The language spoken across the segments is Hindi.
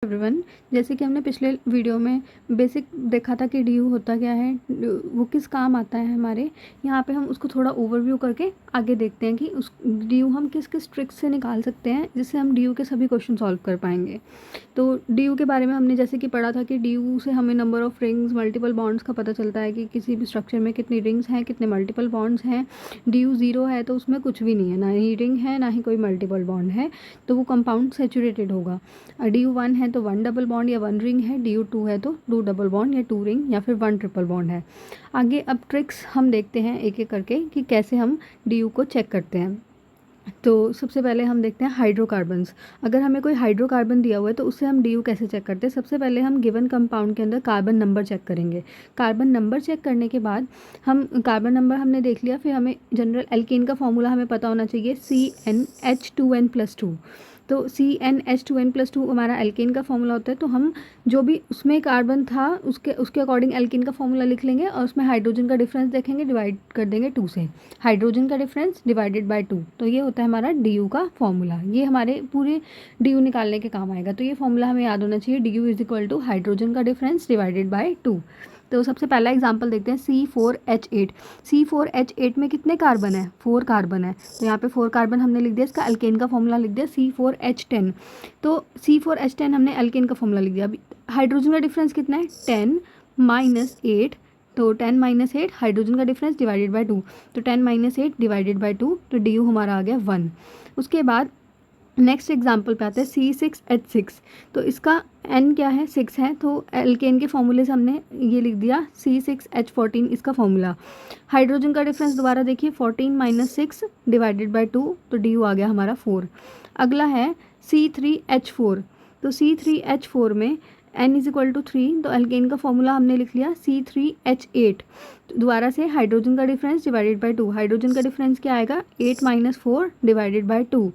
एवरीवन, जैसे कि हमने पिछले वीडियो में बेसिक देखा था कि डी होता क्या है, वो किस काम आता है हमारे। यहाँ पे हम उसको थोड़ा ओवरव्यू करके आगे देखते हैं कि उस डी हम किस किस ट्रिक्स से निकाल सकते हैं जिससे हम डी के सभी क्वेश्चन सॉल्व कर पाएंगे। तो डी के बारे में हमने जैसे कि पढ़ा था कि डी से हमें number of rings, multiple bonds का पता चलता है कि किसी भी स्ट्रक्चर में कितनी रिंग्स हैं, कितने मल्टीपल बॉन्ड्स हैं। डी 0 है तो उसमें कुछ भी नहीं है, ना ही रिंग है ना ही कोई मल्टीपल बॉन्ड है, तो वो कंपाउंड सेचुरेटेड होगा। डी 1 है तो 1 डबल बॉन्ड या 1 रिंग है, डी 2 है तो 2 डबल बॉन्ड या 2 रिंग या फिर 1 ट्रिपल बॉन्ड है। आगे अब ट्रिक्स हम देखते हैं एक एक करके कि कैसे हम डी को चेक करते हैं। तो सबसे पहले हम देखते हैं हाइड्रोकार्बन्स। अगर हमें कोई हाइड्रोकार्बन दिया हुआ है तो उससे हम डी कैसे चेक करते हैं। सबसे पहले हम गिवन कंपाउंड के अंदर कार्बन नंबर चेक करेंगे। कार्बन नंबर चेक करने के बाद हम कार्बन नंबर हमने देख लिया, फिर हमें जनरल एल्केन का फॉर्मूला हमें पता होना चाहिए CnH2n+2। तो CnH2n+2 हमारा एल्केन का फॉर्मूला होता है। तो हम जो भी उसमें कार्बन था उसके अकॉर्डिंग एल्केन का फॉर्मूला लिख लेंगे और उसमें हाइड्रोजन का डिफरेंस देखेंगे, डिवाइड कर देंगे 2 से। हाइड्रोजन का डिफरेंस डिवाइडेड बाय 2, तो ये होता है हमारा डी का फॉर्मूला। ये हमारे पूरे डी निकालने के काम आएगा। तो ये फॉर्मूला हमें याद होना चाहिए, D is equal to hydrogen का डिफरेंस डिवाइडेड बाय 2। तो सबसे पहला एग्जांपल देखते हैं, C4H8। C4H8 में कितने कार्बन है? 4 कार्बन है। तो यहाँ पे 4 कार्बन हमने लिख दिया, इसका अल्केन का फॉर्मूला लिख दिया C4H10। तो C4H10 हमने अल्केन का फॉर्मूला लिख दिया। अभी हाइड्रोजन का डिफरेंस कितना है? 10 - 8। तो 10 - 8 हाइड्रोजन का डिफरेंस डिवाइडेड बाय 2। तो 10 - 8 डिवाइडेड बाय 2, तो डी हमारा आ गया 1। उसके बाद नेक्स्ट एग्जाम्पल पे आते हैं C6H6। तो इसका N क्या है? 6 है। तो एल्केन के फॉर्मूले से हमने ये लिख दिया C6H14 इसका फॉर्मूला। हाइड्रोजन का डिफरेंस दोबारा देखिए, 14 - 6 डिवाइडेड बाय 2, तो डी आ गया हमारा 4। अगला है C3H4। तो C3H4 में N इज इक्वल टू 3, तो एल्केन का फॉर्मूला हमने लिख लिया C3H8। दोबारा से हाइड्रोजन का डिफरेंस डिवाइडेड बाय 2। हाइड्रोजन का डिफरेंस क्या आएगा? 8 - 4 डिवाइडेड बाय 2।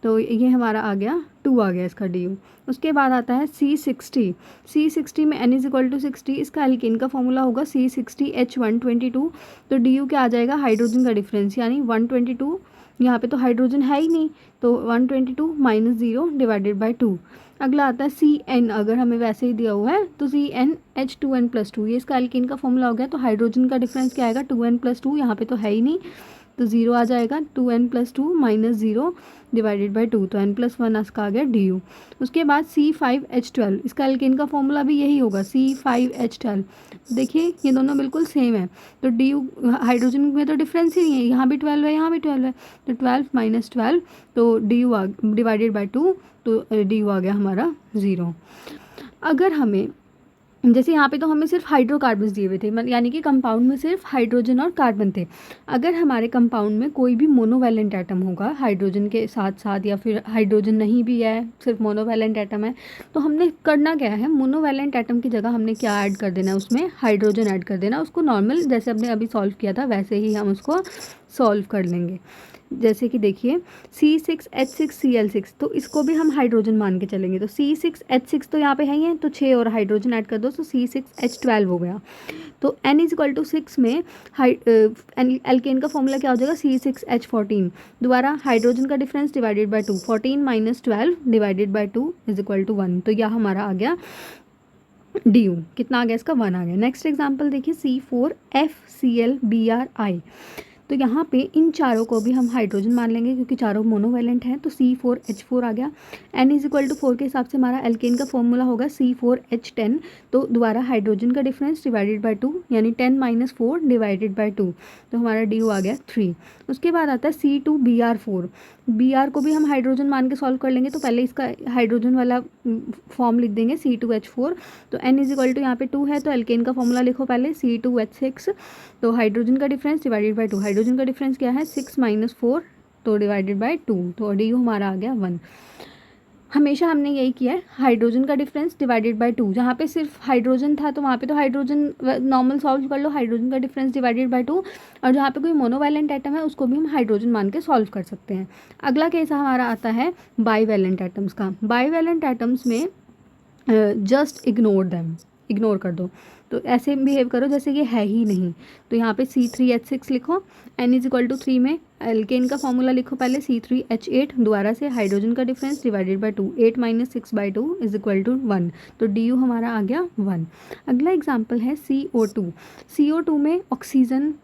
तो ये हमारा आ गया 2, आ गया इसका डी। उसके बाद आता है C60। C60 में N इज इक्वल टू 60, इसका एल्केन का फॉर्मूला होगा C60H122। तो डी क्या आ जाएगा? हाइड्रोजन का डिफरेंस यानी 122। यहाँ पे तो हाइड्रोजन है ही नहीं, तो 122 - 0 डिवाइडेड बाय 2। अगला आता है CN। अगर हमें वैसे ही दिया हुआ है तो CnH2n+2, ये इसका एल्केन का फॉर्मूला हो गया। तो हाइड्रोजन का डिफरेंस क्या आएगा? 2n+2, यहाँ पे तो है ही नहीं, तो 0 आ जाएगा। 2n+2 - 0 डिवाइडेड बाय 2, तो n+1 इसका आ गया डी। उसके बाद C5H12, इसका एल्केन का फॉर्मूला भी यही होगा C5H12। देखिए ये दोनों बिल्कुल सेम है। तो डी हाइड्रोजन में तो डिफरेंस ही नहीं है, यहाँ भी 12 है यहाँ भी 12 है, तो 12 - 12, तो डी डिवाइडेड बाय 2, तो डी आ गया हमारा 0। अगर हमें जैसे यहाँ पे तो हमें सिर्फ हाइड्रोकार्बन्स दिए हुए थे, यानी कि कंपाउंड में सिर्फ हाइड्रोजन और कार्बन थे। अगर हमारे कंपाउंड में कोई भी मोनोवैलेंट एटम होगा हाइड्रोजन के साथ साथ, या फिर हाइड्रोजन नहीं भी है, सिर्फ मोनोवैलेंट एटम है, तो हमने करना क्या है? मोनोवैलेंट एटम की जगह हमने क्या ऐड कर देना है? उसमें हाइड्रोजन ऐड कर देना। उसको नॉर्मल जैसे हमने अभी सॉल्व किया था वैसे ही हम उसको सॉल्व कर लेंगे। जैसे कि देखिए C6H6Cl6, तो इसको भी हम हाइड्रोजन मान के चलेंगे। तो C6H6 तो यहाँ पे है ही है, तो 6 और हाइड्रोजन ऐड कर दो, तो C6H12 हो गया। तो N इज इक्वल टू 6 में एल्केन का फॉर्मूला क्या हो जाएगा? C6H14। दोबारा हाइड्रोजन का difference divided by 2, 14 - 12 divided by 2 is equal to 1। तो यह हमारा आ गया डी। कितना आ गया? इसका 1 आ गया। नेक्स्ट एग्जाम्पल देखिए C4FClBrI। तो यहाँ पे इन चारों को भी हम हाइड्रोजन मान लेंगे क्योंकि चारों मोनोवैलेंट हैं। तो C4H4 आ गया। N इज इक्वल टू 4 के हिसाब से हमारा एल्केन का फॉर्मूला होगा C4H10। तो दोबारा हाइड्रोजन का डिफरेंस डिवाइडेड बाय 2, यानी 10 - 4 डिवाइडेड बाय 2, तो हमारा डी आ गया 3। उसके बाद आता है C2Br4। Br को भी हम हाइड्रोजन मान के सॉल्व कर लेंगे। तो पहले इसका हाइड्रोजन वाला फॉर्म लिख देंगे C2H4। तो N इज इक्वल टू यहाँ पे 2 है, तो एल्केन का फॉर्मूला लिखो पहले C2H6। तो हाइड्रोजन का डिफरेंस डिवाइडेड बाय 2, हाइड्रोजन का डिफरेंस क्या है? 6 - 4, तो डिवाइडेड बाय 2, तो डी हमारा आ गया 1। हमेशा हमने यही किया है, हाइड्रोजन का डिफरेंस डिवाइडेड बाय 2। जहाँ पे सिर्फ हाइड्रोजन था तो वहाँ पे तो हाइड्रोजन नॉर्मल सॉल्व कर लो, हाइड्रोजन का डिफरेंस डिवाइडेड बाय 2। और जहाँ पे कोई मोनोवैलेंट एटम है उसको भी हम हाइड्रोजन मान के सॉल्व कर सकते हैं। अगला केस हमारा आता है बाईवैलेंट एटम्स का। बाईवैलेंट एटम्स में जस्ट इग्नोर देम, इग्नोर कर दो। तो ऐसे बिहेव करो जैसे ये है ही नहीं। तो यहाँ पे C3H6 लिखो, N=3 में एल्केन का फॉर्मूला लिखो पहले C3H8, दोबारा से हाइड्रोजन का डिफरेंस डिवाइडेड बाय 2, 8 - 6/2 = 1। तो DU हमारा आ गया 1। अगला एग्जाम्पल है CO2। CO2 में ऑक्सीजन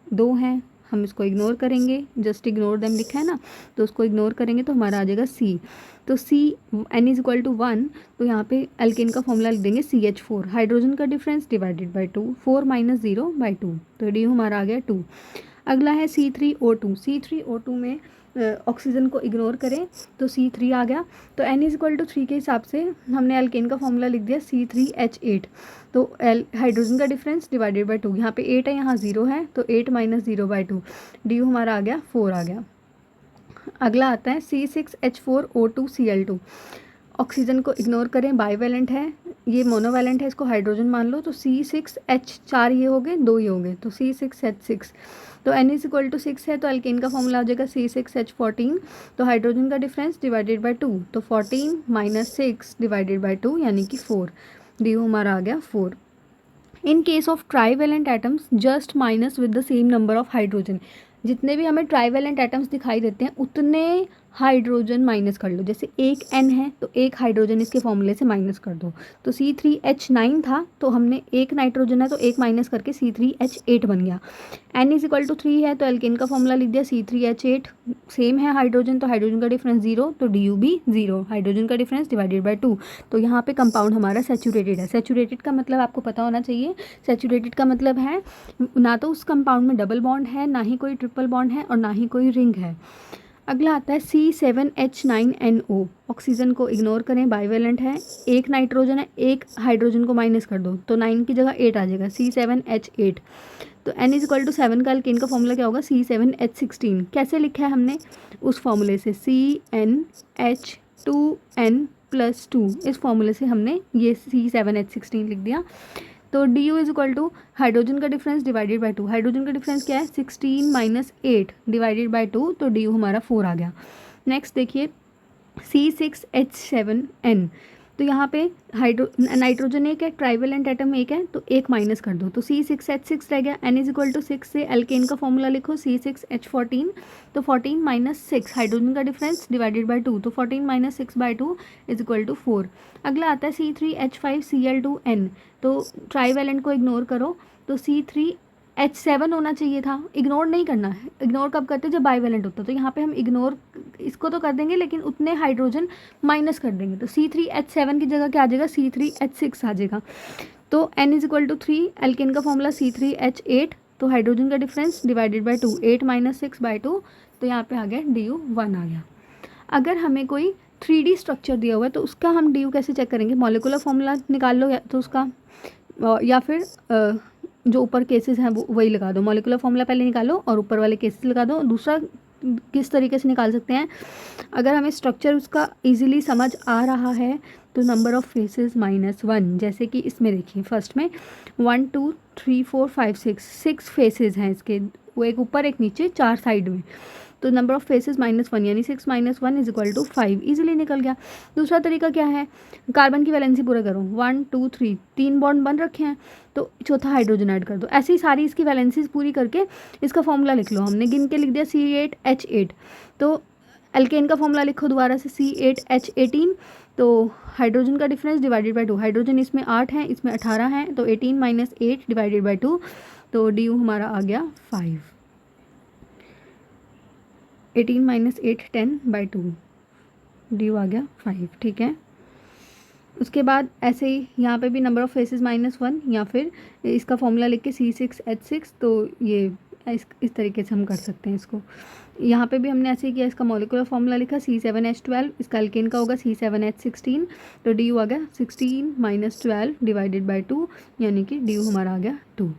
2 हैं, हम इसको इग्नोर करेंगे, जस्ट इग्नोर देम लिखा है ना, तो उसको इग्नोर करेंगे तो हमारा आ जाएगा C। तो N=1, तो यहाँ पे एल्केन का फॉर्मूला लिख देंगे CH4, हाइड्रोजन का डिफरेंस डिवाइडेड बाय 2, 4 - 0/2, तो DU हमारा आ गया 2। अगला है C3O2। C3O2 में ऑक्सीजन को इग्नोर करें तो C3 आ गया। तो N=3 के हिसाब से हमने एल्केन का फॉर्मूला लिख दिया C3H8, तो हाइड्रोजन का डिफरेंस डिवाइडेड बाय 2, यहाँ पे 8 है, यहाँ 0 है, तो 8 - 0/2, DU हमारा आ गया 4 आ गया। अगला आता है C6H4O2Cl2। ऑक्सीजन को इग्नोर करें, बाईवैलेंट है, ये मोनोवैलेंट है, इसको हाइड्रोजन मान लो, तो C6H, 4 ये हो गए, 2 ये हो गए, तो C6H6। तो N=6 है, तो एल्केन का फॉर्मूला हो जाएगा C6H14, तो हाइड्रोजन का डिफरेंस डिवाइडेड बाय 2, तो 14 - 6 डिवाइडेड बाय 2 यानी कि 4, DU हमारा आ गया 4। In case of trivalent atoms just minus with the same number of hydrogen. जितने भी हमें ट्राईवैलेंट एटम्स दिखाई देते हैं उतने हाइड्रोजन माइनस कर लो। जैसे एक N है तो एक हाइड्रोजन इसके फॉर्मूले से माइनस कर दो। तो C3H9 था तो हमने एक नाइट्रोजन है तो एक माइनस करके C3H8 बन गया। N=3 है तो एल्केन का फॉर्मूला लिख दिया C3H8, सेम है हाइड्रोजन तो हाइड्रोजन का डिफरेंस 0, तो DU भी 0, हाइड्रोजन का डिफरेंस डिवाइडेड बाय 2। तो यहाँ पे कंपाउंड हमारा सैचुरेटेड है। सैचुरेटेड का मतलब आपको पता होना चाहिए, सैचुरेटेड का मतलब है ना तो उस कंपाउंड में डबल बॉन्ड है, ना ही कोई ट्रिपल बॉन्ड है और ना ही कोई रिंग है। अगला आता है C7H9NO। ऑक्सीजन को इग्नोर करें, बाईवैलेंट है, एक नाइट्रोजन है, एक हाइड्रोजन को माइनस कर दो तो 9 की जगह 8 आ जाएगा, C7H8। तो N=7 का एल्केन का फॉर्मूला क्या होगा, C7H16। कैसे लिखा है हमने, उस फॉर्मूले से CnH2n+2, इस फॉर्मूले से हमने ये C7H16 लिख दिया। तो DU हाइड्रोजन का डिफरेंस डिवाइडेड बाय 2, हाइड्रोजन का डिफरेंस क्या है 16 - 8 डिवाइडेड बाय 2, तो DU हमारा 4 आ गया। नेक्स्ट देखिए C6H7N। तो यहाँ पे नाइट्रोजन एक है, ट्राईवैलेंट एटम एक है, तो एक माइनस कर दो तो C6H6 रह गया। N=6 से एल्केन का फॉर्मूला लिखो C6H14, तो 14 - 6 हाइड्रोजन का डिफरेंस डिवाइडेड बाय 2, तो 14 - 6/2 = 4। अगला आता है C3H5Cl2N। तो ट्राईवैलेंट को इग्नोर करो तो C3H7 होना चाहिए था, इग्नोर नहीं करना है। इग्नोर कब करते हैं, जब बाईवैलेंट होता है। तो यहाँ पे हम इग्नोर इसको तो कर देंगे लेकिन उतने हाइड्रोजन माइनस कर देंगे, तो C3H7 की जगह क्या आ जाएगा, C3H6 आ जाएगा। तो N=3, एल्केन का फॉर्मूला C3H8, तो हाइड्रोजन का डिफरेंस डिवाइडेड बाय 2, 8 - 6/2, तो यहाँ पे आ गया DU 1 आ गया। अगर हमें कोई 3D स्ट्रक्चर दिया हुआ है तो उसका हम DU कैसे चेक करेंगे, मॉलिक्यूलर फॉर्मूला निकाल लो या तो उसका, या फिर जो ऊपर केसेस हैं वो वही लगा दो। मॉलिक्यूलर फॉर्मूला पहले निकालो और ऊपर वाले केसेस लगा दो। दूसरा किस तरीके से निकाल सकते हैं, अगर हमें स्ट्रक्चर उसका इजीली समझ आ रहा है तो नंबर ऑफ फेसेस -1, जैसे कि इसमें देखिए फर्स्ट में 1 2 3 4 5 6 फेसेस हैं इसके, वो एक ऊपर एक नीचे 4 साइड में, तो नंबर ऑफ फेसेस -1 यानी 6 - 1 = 5, ईजिली निकल गया। दूसरा तरीका क्या है, कार्बन की वैलेंसी पूरा करो, 1 2 3, 3 बॉन्ड बन रखे हैं तो चौथा हाइड्रोजन ऐड कर दो। ऐसे ही सारी इसकी वैलेंसीज पूरी करके इसका फॉर्मूला लिख लो। हमने गिन के लिख दिया C8H8, तो एल्केन का फॉर्मूला लिखो दोबारा से C8H18, तो हाइड्रोजन का डिफरेंस डिवाइडेड बाय 2, हाइड्रोजन इसमें 8 है इसमें 18 है, तो 18 - 8 डिवाइडेड बाय 2, तो DU हमारा आ गया 5। 18 - 8 10/2, DU आ गया 5, ठीक है। उसके बाद ऐसे ही यहाँ पे भी नंबर ऑफ़ फेसेस -1, या फिर इसका फॉर्मूला लिख के C6H6, तो ये इस तरीके से हम कर सकते हैं इसको। यहाँ पे भी हमने ऐसे ही किया, इसका मॉलिक्यूलर फॉर्मूला लिखा C7H12, इसका एल्केन का होगा C7H16, तो DU आ गया 16 - 12 डिवाइडेड बाय 2, यानी कि DU हमारा आ गया 2।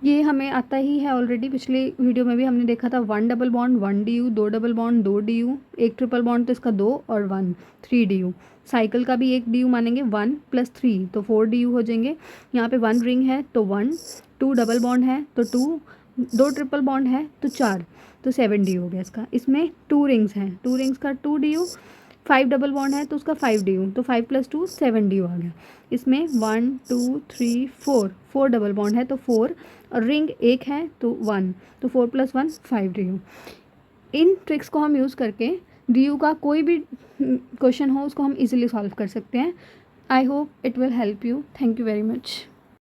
ये हमें आता ही है ऑलरेडी, पिछले वीडियो में भी हमने देखा था 1 double bond 1 DU, 2 double bond 2 DU, एक ट्रिपल बॉन्ड तो इसका 2 और 1 3 DU। साइकिल का भी एक DU मानेंगे, 1 + 3 तो 4 DU हो जाएंगे। यहाँ पे 1 रिंग है तो 1, 2 डबल बॉन्ड है तो 2, 2 ट्रिपल बॉन्ड है तो 4, तो 7 DU हो गया इसका। इसमें 2 रिंग्स हैं, 2 रिंग्स का 2 DU, 5 डबल बॉन्ड है तो उसका 5 डी यू, तो 5 + 2 7 डी यू आ गया। इसमें 1 2 3 4 डबल बॉन्ड है तो 4, और रिंग एक है तो 1, तो 4 + 1 5 डी यू। इन ट्रिक्स को हम यूज़ करके डी यू का कोई भी क्वेश्चन हो उसको हम इजीली सॉल्व कर सकते हैं। I hope it will help you. Thank you very much.